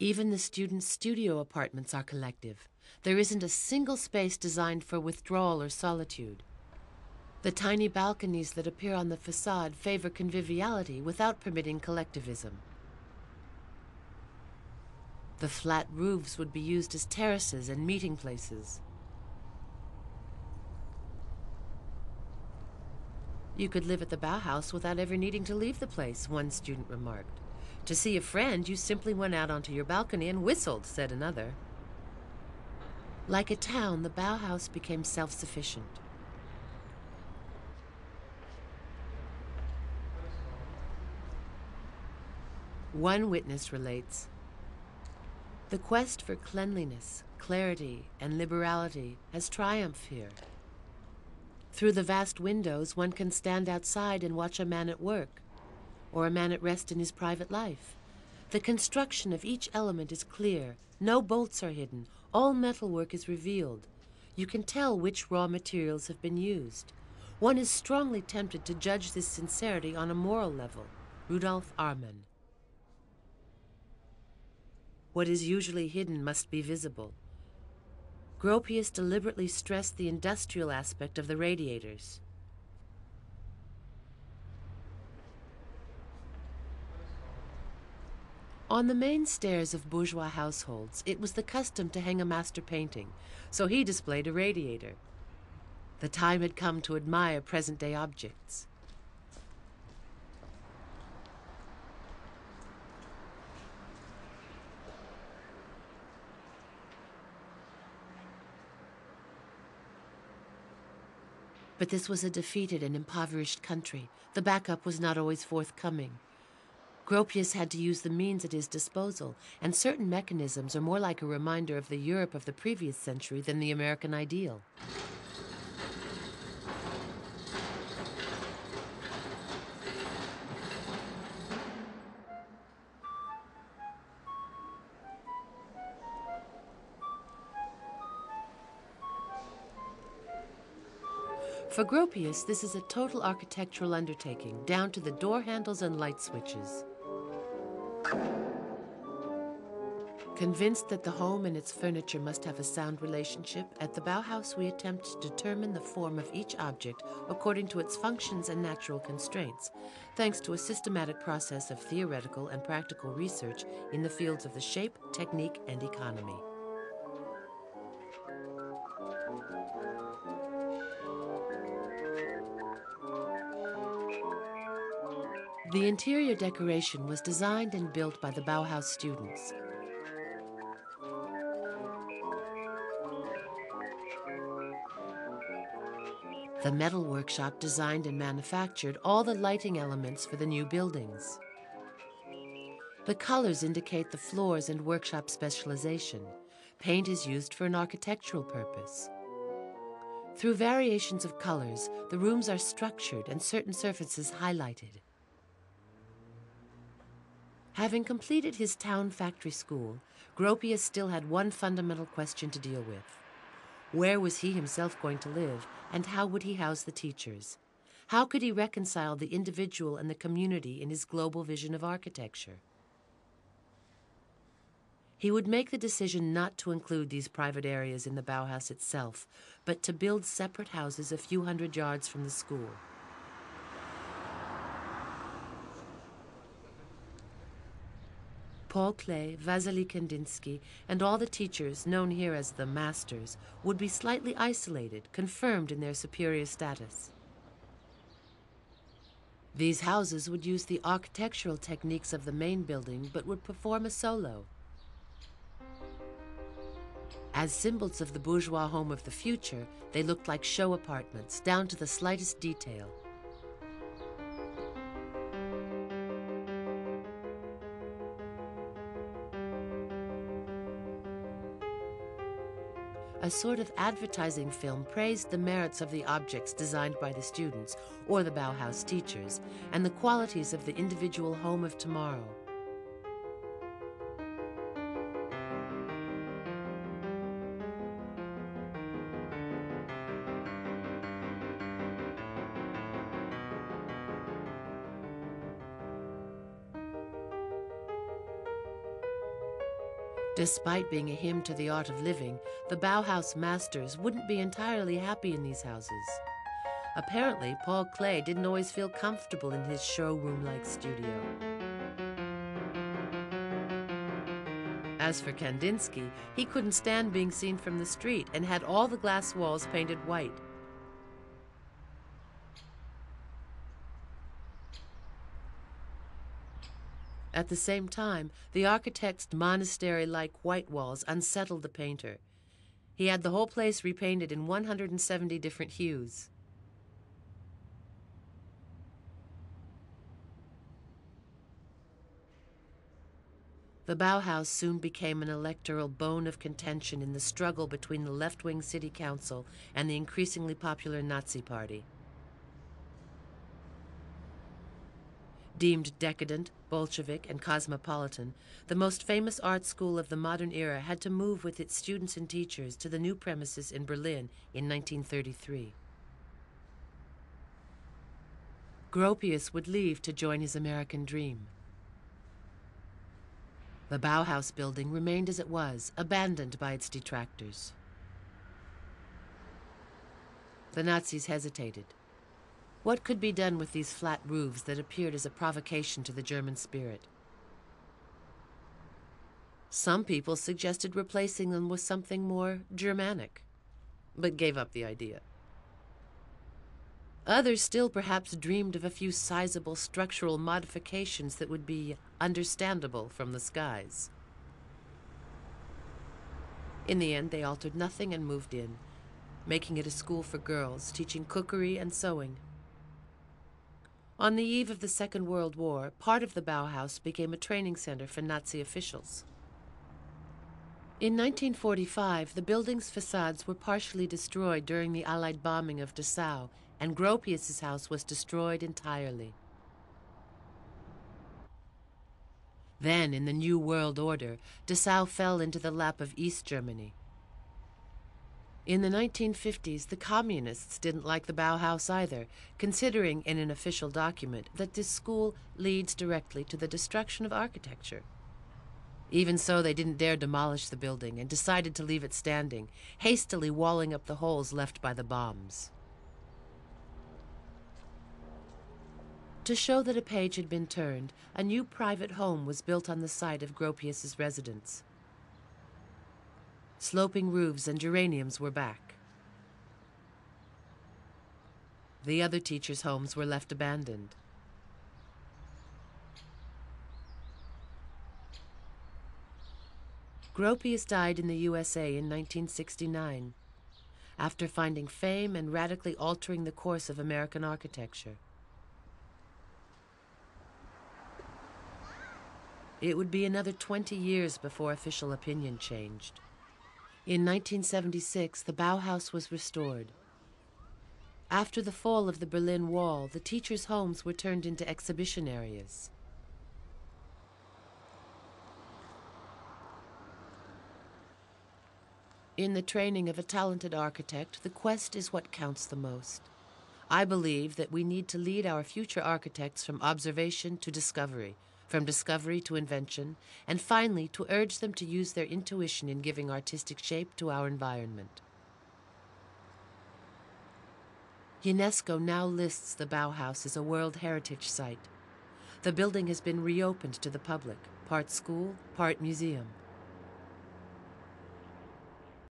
Even the students' studio apartments are collective. There isn't a single space designed for withdrawal or solitude. The tiny balconies that appear on the facade favor conviviality without permitting collectivism. The flat roofs would be used as terraces and meeting places. You could live at the Bauhaus without ever needing to leave the place, one student remarked. To see a friend, you simply went out onto your balcony and whistled, said another. Like a town, the Bauhaus became self-sufficient. One witness relates, "The quest for cleanliness, clarity, and liberality has triumphed here. Through the vast windows, one can stand outside and watch a man at work, or a man at rest in his private life. The construction of each element is clear. No bolts are hidden. All metalwork is revealed. You can tell which raw materials have been used. One is strongly tempted to judge this sincerity on a moral level." Rudolf Arman. What is usually hidden must be visible. Gropius deliberately stressed the industrial aspect of the radiators. On the main stairs of bourgeois households, it was the custom to hang a master painting, so he displayed a radiator. The time had come to admire present-day objects. But this was a defeated and impoverished country. The backup was not always forthcoming. Gropius had to use the means at his disposal, and certain mechanisms are more like a reminder of the Europe of the previous century than the American ideal. For Gropius, this is a total architectural undertaking, down to the door handles and light switches. Convinced that the home and its furniture must have a sound relationship, at the Bauhaus we attempt to determine the form of each object according to its functions and natural constraints, thanks to a systematic process of theoretical and practical research in the fields of the shape, technique, and economy. The interior decoration was designed and built by the Bauhaus students. The metal workshop designed and manufactured all the lighting elements for the new buildings. The colors indicate the floors and workshop specialization. Paint is used for an architectural purpose. Through variations of colors, the rooms are structured and certain surfaces highlighted. Having completed his town factory school, Gropius still had one fundamental question to deal with. Where was he himself going to live, and how would he house the teachers? How could he reconcile the individual and the community in his global vision of architecture? He would make the decision not to include these private areas in the Bauhaus itself, but to build separate houses a few hundred yards from the school. Paul Klee, Vasily Kandinsky, and all the teachers, known here as the masters, would be slightly isolated, confirmed in their superior status. These houses would use the architectural techniques of the main building, but would perform a solo. As symbols of the bourgeois home of the future, they looked like show apartments, down to the slightest detail. A sort of advertising film praised the merits of the objects designed by the students or the Bauhaus teachers and the qualities of the individual home of tomorrow. Despite being a hymn to the art of living, the Bauhaus masters wouldn't be entirely happy in these houses. Apparently, Paul Klee didn't always feel comfortable in his showroom-like studio. As for Kandinsky, he couldn't stand being seen from the street and had all the glass walls painted white. At the same time, the architect's monastery-like white walls unsettled the painter. He had the whole place repainted in 170 different hues. The Bauhaus soon became an electoral bone of contention in the struggle between the left-wing city council and the increasingly popular Nazi Party. Deemed decadent, Bolshevik, and cosmopolitan, the most famous art school of the modern era had to move with its students and teachers to the new premises in Berlin in 1933. Gropius would leave to join his American dream. The Bauhaus building remained as it was, abandoned by its detractors. The Nazis hesitated. What could be done with these flat roofs that appeared as a provocation to the German spirit? Some people suggested replacing them with something more Germanic, but gave up the idea. Others still perhaps dreamed of a few sizable structural modifications that would be understandable from the skies. In the end, they altered nothing and moved in, making it a school for girls, teaching cookery and sewing. On the eve of the Second World War, part of the Bauhaus became a training center for Nazi officials. In 1945, the building's facades were partially destroyed during the Allied bombing of Dessau, and Gropius's house was destroyed entirely. Then, in the New World Order, Dessau fell into the lap of East Germany. In the 1950s, the communists didn't like the Bauhaus either, considering in an official document that this school leads directly to the destruction of architecture. Even so, they didn't dare demolish the building and decided to leave it standing, hastily walling up the holes left by the bombs. To show that a page had been turned, a new private home was built on the site of Gropius's residence. Sloping roofs and geraniums were back. The other teachers' homes were left abandoned. Gropius died in the USA in 1969, after finding fame and radically altering the course of American architecture. It would be another 20 years before official opinion changed. In 1976, the Bauhaus was restored. After the fall of the Berlin Wall, the teachers' homes were turned into exhibition areas. In the training of a talented architect, the quest is what counts the most. I believe that we need to lead our future architects from observation to discovery, from discovery to invention, and finally to urge them to use their intuition in giving artistic shape to our environment. UNESCO now lists the Bauhaus as a World Heritage Site. The building has been reopened to the public, part school, part museum.